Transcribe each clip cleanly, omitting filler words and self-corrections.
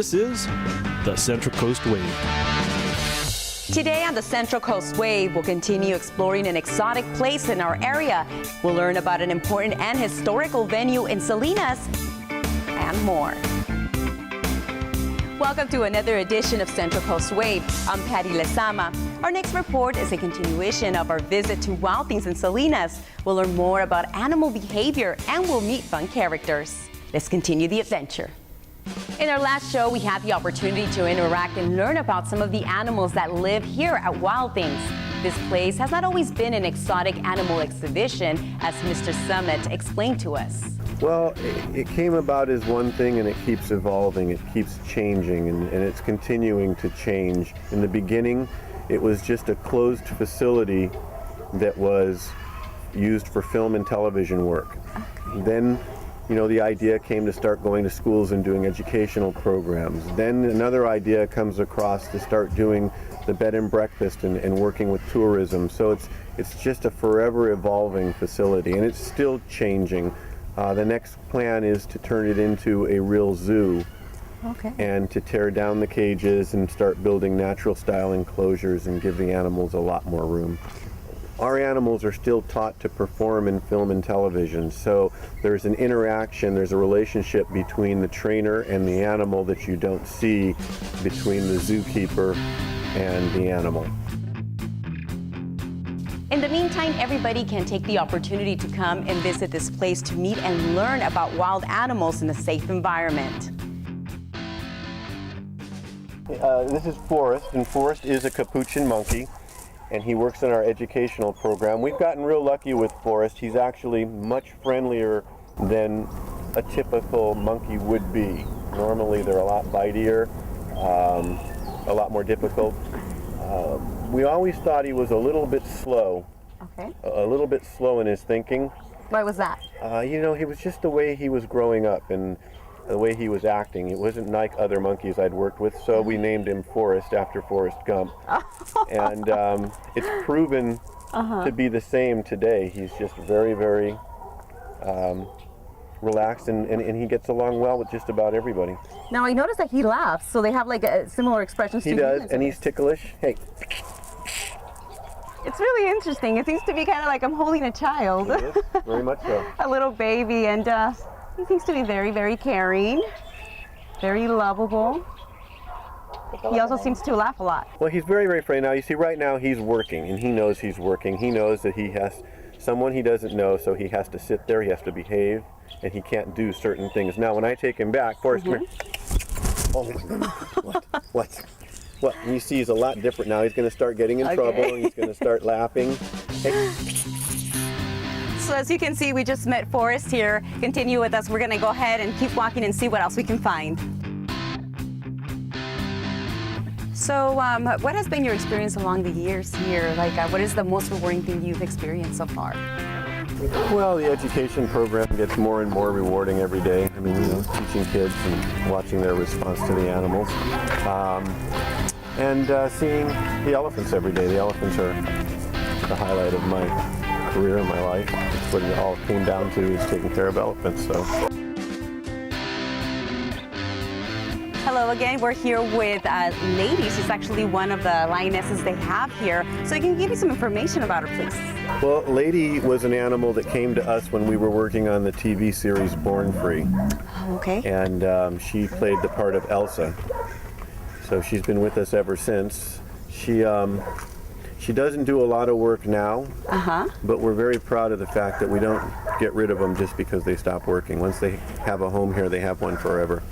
This is the Central Coast Wave. Today on the Central Coast Wave, we'll continue exploring an exotic place in our area. We'll learn about an important and historical venue in Salinas and more. Welcome to another edition of Central Coast Wave. I'm Patty Lezama. Our next report is a continuation of our visit to Wild Things in Salinas. We'll learn more about animal behavior and we'll meet fun characters. Let's continue the adventure. In our last show, we had the opportunity to interact and learn about some of the animals that live here at Wild Things. This place has not always been an exotic animal exhibition, as Mr. Summit explained to us. Well, it came about as one thing and it keeps evolving, it keeps changing, and it's continuing to change. In the beginning, it was just a closed facility that was used for film and television work. Okay. Then, the idea came to start going to schools and doing educational programs. Then another idea comes across to start doing the bed and breakfast and working with tourism. So it's just a forever evolving facility, and it's still changing. The next plan is to turn it into a real zoo. Okay. And to tear down the cages and start building natural style enclosures and give the animals a lot more room. Our animals are still taught to perform in film and television, so there's an interaction, there's a relationship between the trainer and the animal that you don't see between the zookeeper and the animal. In the meantime, everybody can take the opportunity to come and visit this place to meet and learn about wild animals in a safe environment. This is Forrest, and Forrest is a capuchin monkey, and he works in our educational program. We've gotten real lucky with Forrest. He's actually much friendlier than a typical monkey would be. Normally they're a lot bitier, a lot more difficult. We always thought he was a little bit slow. Okay. A little bit slow in his thinking. Why was that? He was just the way he was growing up and the way he was acting. It wasn't like other monkeys I'd worked with, so we named him Forrest after Forrest Gump. And it's proven to be the same today. He's just very, very relaxed, and he gets along well with just about everybody. Now I noticed that he laughs, so they have like similar expressions to humans. He does, and he's ticklish. Hey. It's really interesting. It seems to be kind of like I'm holding a child. It is, very much so. A little baby, and he seems to be very, very caring, very lovable. He also seems to laugh a lot. Well, he's very, very friendly. Now, you see, right now he's working, and he knows he's working. He knows that he has someone he doesn't know, so he has to sit there, he has to behave, and he can't do certain things. Now, when I take him back, Forrest, come here. Oh, what? What? You see, he's a lot different now. He's going to start getting in trouble, and he's going to start laughing. Hey. So as you can see, we just met Forrest here. Continue with us. We're going to go ahead and keep walking and see what else we can find. So what has been your experience along the years here? Like, what is the most rewarding thing you've experienced so far? Well, the education program gets more and more rewarding every day. I mean, teaching kids and watching their response to the animals. And seeing the elephants every day. The elephants are the highlight of my career in my life. That's what it all came down to, is taking care of elephants. So. Hello again. We're here with Lady. She's actually one of the lionesses they have here. So you can give me some information about her, please. Well, Lady was an animal that came to us when we were working on the TV series Born Free. Oh, okay. And she played the part of Elsa. So she's been with us ever since. She doesn't do a lot of work now, but we're very proud of the fact that we don't get rid of them just because they stop working. Once they have a home here, they have one forever.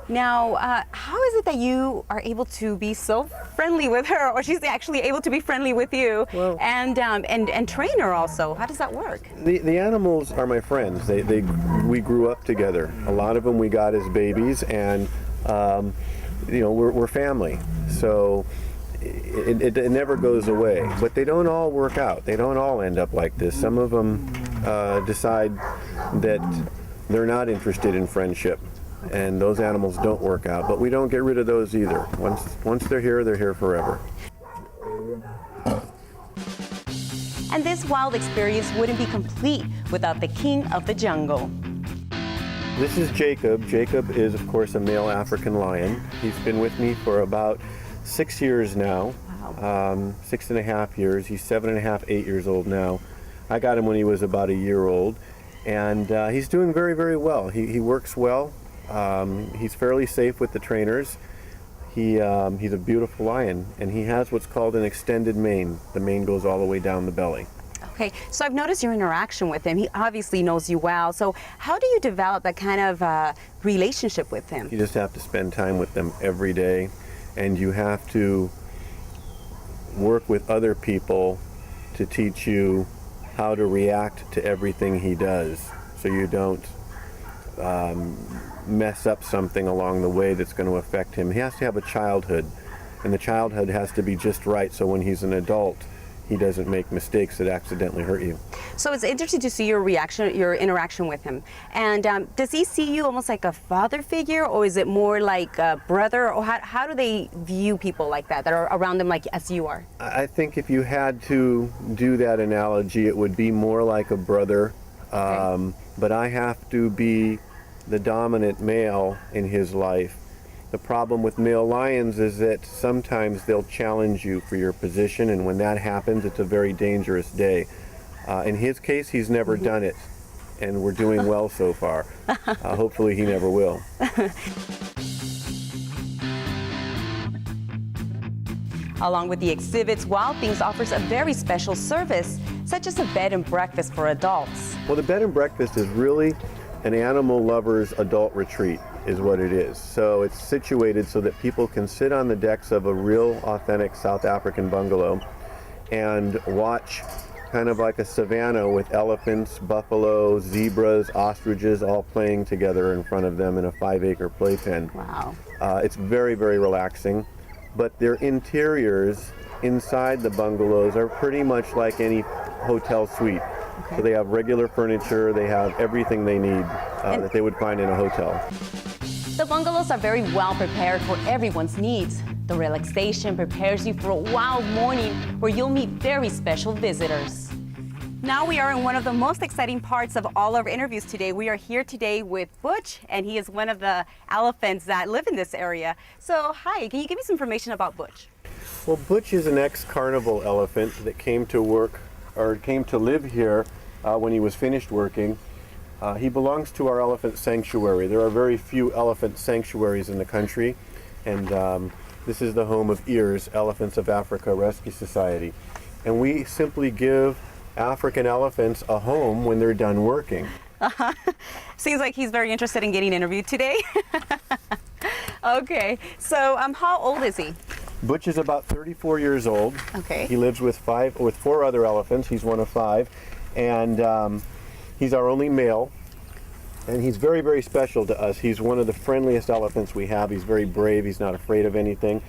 Now, how is it that you are able to be so friendly with her, or she's actually able to be friendly with you, well, and train her also? How does that work? The animals are my friends. We grew up together. A lot of them we got as babies, and we're family. So it never goes away. But they don't all work out. They don't all end up like this. Some of them decide that they're not interested in friendship, and those animals don't work out. But we don't get rid of those either. Once they're here forever. And this wild experience wouldn't be complete without the king of the jungle. This is Jacob. Jacob is, of course, a male African lion. He's been with me for about 6 years now. Wow. 6.5 years. He's 7.5, 8 years old now. I got him when he was about a year old, and he's doing very, very well. He works well. He's fairly safe with the trainers. He's a beautiful lion, and he has what's called an extended mane. The mane goes all the way down the belly. Okay, so I've noticed your interaction with him. He obviously knows you well. So how do you develop that kind of relationship with him? You just have to spend time with them every day, and you have to work with other people to teach you how to react to everything he does, so you don't mess up something along the way that's going to affect him. He has to have a childhood, and the childhood has to be just right, so when he's an adult, he doesn't make mistakes that accidentally hurt you. So it's interesting to see your reaction, your interaction with him. And does he see you almost like a father figure, or is it more like a brother? Or how do they view people like that are around them like as you are? I think if you had to do that analogy, it would be more like a brother. Okay. But I have to be the dominant male in his life. The problem with male lions is that sometimes they'll challenge you for your position, and when that happens, it's a very dangerous day. In his case, he's never done it, and we're doing well so far. Hopefully he never will. Along with the exhibits, Wild Things offers a very special service, such as a bed and breakfast for adults. Well, the bed and breakfast is really an animal lover's adult retreat, is what it is. So it's situated so that people can sit on the decks of a real authentic South African bungalow and watch kind of like a savanna with elephants, buffalo, zebras, ostriches all playing together in front of them in a 5-acre playpen. Wow. It's very, very relaxing, but their interiors inside the bungalows are pretty much like any hotel suite. Okay. So they have regular furniture, they have everything they need that they would find in a hotel. The bungalows are very well prepared for everyone's needs. The relaxation prepares you for a wild morning where you'll meet very special visitors. Now we are in one of the most exciting parts of all our interviews today. We are here today with Butch, and he is one of the elephants that live in this area. So, hi, can you give me some information about Butch? Well, Butch is an ex-carnival elephant that came to live here when he was finished working. He belongs to our elephant sanctuary. There are very few elephant sanctuaries in the country, and this is the home of EARS, Elephants of Africa Rescue Society. And we simply give African elephants a home when they're done working. Seems like he's very interested in getting interviewed today. Okay, so how old is he? Butch is about 34 years old. Okay. He lives with 4 other elephants. He's one of 5, and he's our only male. And he's very, very special to us. He's one of the friendliest elephants we have. He's very brave. He's not afraid of anything.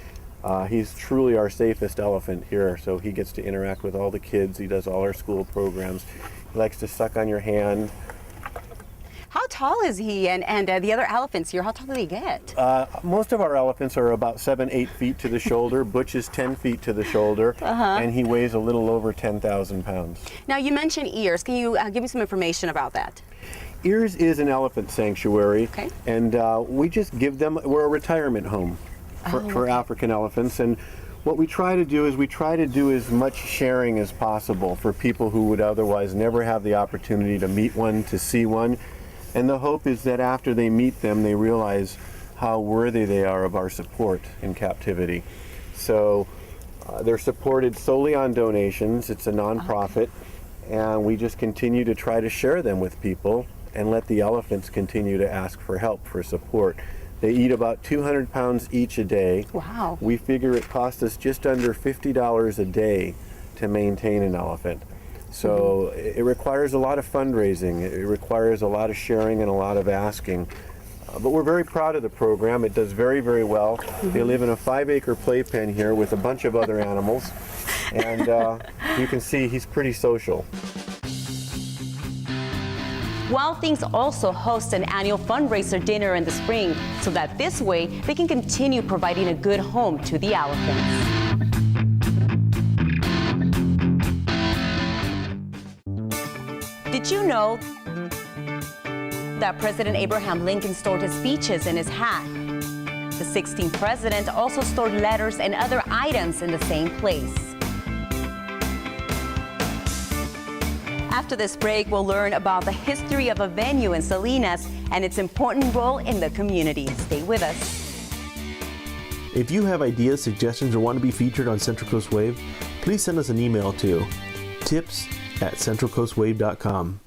He's truly our safest elephant here. So he gets to interact with all the kids. He does all our school programs. He likes to suck on your hand. How tall is he and the other elephants here? How tall do they get? Most of our elephants are about 7-8 feet to the shoulder. Butch is 10 feet to the shoulder, and he weighs a little over 10,000 pounds. Now, you mentioned EARS. Can you give me some information about that? EARS is an elephant sanctuary, okay. And we just give them, we're a retirement home for African elephants, and what we try to do is we try to do as much sharing as possible for people who would otherwise never have the opportunity to meet one, to see one. And the hope is that after they meet them, they realize how worthy they are of our support in captivity. So they're supported solely on donations. It's a nonprofit, and we just continue to try to share them with people and let the elephants continue to ask for help, for support. They eat about 200 pounds each a day. Wow. We figure it costs us just under $50 a day to maintain an elephant. So it requires a lot of fundraising, it requires a lot of sharing and a lot of asking. But we're very proud of the program. It does very, very well. They live in a 5-acre playpen here with a bunch of other animals. And you can see he's pretty social. Wild Things also hosts an annual fundraiser dinner in the spring, so that this way they can continue providing a good home to the elephants. Did you know that President Abraham Lincoln stored his speeches in his hat. The 16th president also stored letters and other items in the same place. After this break, we'll learn about the history of a venue in Salinas and its important role in the community. Stay with us. If you have ideas, suggestions, or want to be featured on Central Coast Wave, please send us an email to tips@centralcoastwave.com.